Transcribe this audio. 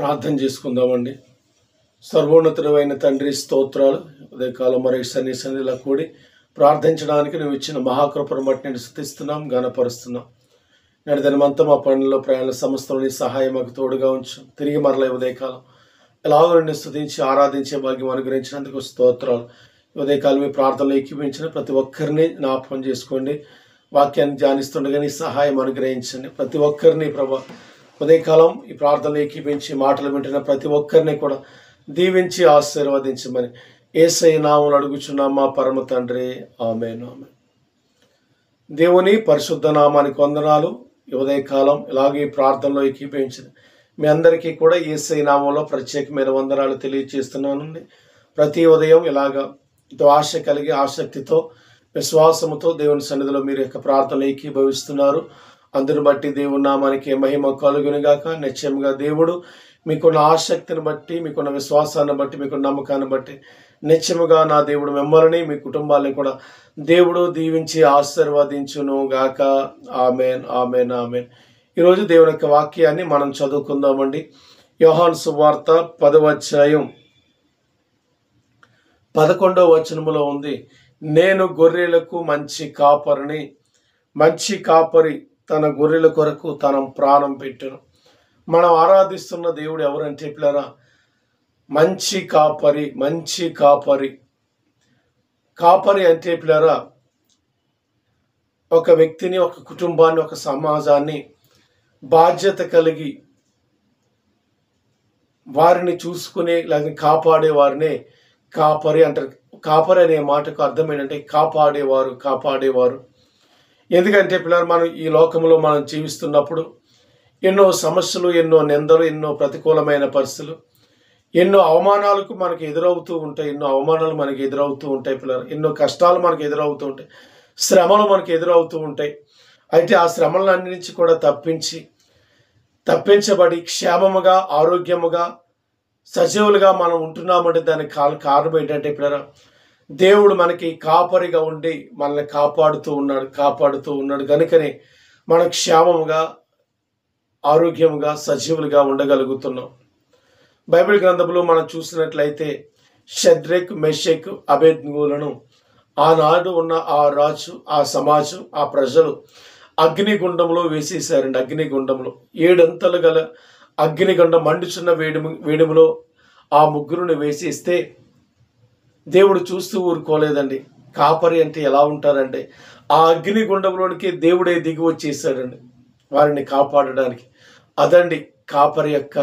ప్రార్థన చేసుకుందామండి. సర్వోన్నతుడైన తండ్రి స్తోత్రాలు. ఉదయకాలం మరి సన్నిధిలా కూడి ప్రార్థించడానికి నువ్వు ఇచ్చిన మహాకృపను బట్టి నేను స్తుతిస్తున్నాం, ఘనపరుస్తున్నాం. నేడు దినమంతా మా పనుల్లో ప్రయాణ సంస్థలని సహాయం మాకు తోడుగా ఉంచు. తిరిగి మరల ఉదయకాలం ఎలాగో నిన్ను స్తుతించి ఆరాధించే భాగ్యం అనుగ్రహించినందుకు స్తోత్రాలు. ఉదయకాలం మీ ప్రార్థనలు ఎక్కిపించిన ప్రతి ఒక్కరిని జ్ఞాపకం చేసుకోండి. వాక్యాన్ని ధ్యానిస్తుండగా నీ సహాయం అనుగ్రహించండి. ప్రతి ఒక్కరిని ప్రభా ఉదయకాలం ఈ ప్రార్థనలు ఎక్కిపించి మాటలు వింటున్న ప్రతి ఒక్కరిని కూడా దీవించి ఆశీర్వదించమని యేసయ్య నామములో అడుగుచున్నాం మా పరమ తండ్రి, ఆమేన్. ఆమేన్. దేవుని పరిశుద్ధ నామానికి వందనాలు. ఈ ఉదయకాలం ఇలాగే ప్రార్థనలో ఎక్కిపించిన మీ అందరికీ కూడా యేసయ్య నామంలో ప్రత్యేకమైన వందనాలు తెలియజేస్తున్నానండి. ప్రతి ఉదయం ఇలాగా ఎంతో ఆశ కలిగి ఆసక్తితో విశ్వాసముతో దేవుని సన్నిధిలో మీరు యొక్క ప్రార్థనలు ఏకీభవిస్తున్నారు. అందుని బట్టి దేవుని నామానికి మహిమ కలుగునుగాక. నిశ్చయంగా దేవుడు మీకున్న ఆసక్తిని బట్టి, మీకున్న విశ్వాసాన్ని బట్టి, మీకున్న నమ్మకాన్ని బట్టి నిశ్చయముగా నా దేవుడు మిమ్మల్ని మీ కుటుంబాలని కూడా దేవుడు దీవించి ఆశీర్వదించును గాక. ఆమేన్, ఆమేన్, ఆమేన్. ఈరోజు దేవుని యొక్క వాక్యాన్ని మనం చదువుకుందామండి. యోహాను సువార్త 10వ అధ్యాయం 11వ వచనములో ఉంది, నేను గొర్రెలకు మంచి కాపరిని, మంచి కాపరి తన గొర్రెల కొరకు తన ప్రాణం పెట్టును. మనం ఆరాధిస్తున్న దేవుడు ఎవరంటే పిల్లరా, మంచి కాపరి. మంచి కాపరి. కాపరి అంటే పిల్లరా, ఒక వ్యక్తిని, ఒక కుటుంబాన్ని, ఒక సమాజాన్ని బాధ్యత కలిగి వారిని చూసుకునే లేదా కాపాడే వారినే కాపరి అంటారు. కాపరి అనే మాటకు అర్థం ఏంటంటే కాపాడేవారు, కాపాడేవారు. ఎందుకంటే పిల్లలు మనం ఈ లోకంలో మనం జీవిస్తున్నప్పుడు ఎన్నో సమస్యలు, ఎన్నో నిందలు, ఎన్నో ప్రతికూలమైన పరిస్థితులు, ఎన్నో అవమానాలకు మనకి ఎదురవుతూ ఉంటాయి. ఎన్నో అవమానాలు మనకి ఎదురవుతూ ఉంటాయి పిల్లలు. ఎన్నో కష్టాలు మనకి ఎదురవుతూ ఉంటాయి. శ్రమలు మనకి ఎదురవుతూ ఉంటాయి. అయితే ఆ శ్రమలన్నిటి నుంచి కూడా తప్పించబడి క్షేమముగా, ఆరోగ్యముగా, సజీవులుగా మనం ఉంటున్నామంటే దానికి కారణం ఏంటంటే పిల్లలు, దేవుడు మనకి కాపరిగా ఉండి మనల్ని కాపాడుతూ ఉన్నాడు కనుకనే మనం క్షేమముగా, ఆరోగ్యముగా, సజీవులుగా ఉండగలుగుతున్నాం. బైబిల్ గ్రంథంలో మనం చూసినట్లయితే షద్రెక్, మెషక్, అబేద్నెగోలను ఆనాడు ఉన్న ఆ రాజు, ఆ సమాజం, ఆ ప్రజలు అగ్నిగుండంలో వేసేసారండి. అగ్నిగుండంలో 7 అంతలు గల అగ్నిగుండం మండుచున్న వేడిములో ఆ ముగ్గురుని వేసేస్తే దేవుడు చూస్తూ ఊరుకోలేదండి. కాపరి అంటే ఎలా ఉంటారంటే ఆ అగ్నిగుండంలోనికి దేవుడే దిగి వచ్చేసాడండి వారిని కాపాడడానికి. అదండి కాపరి యొక్క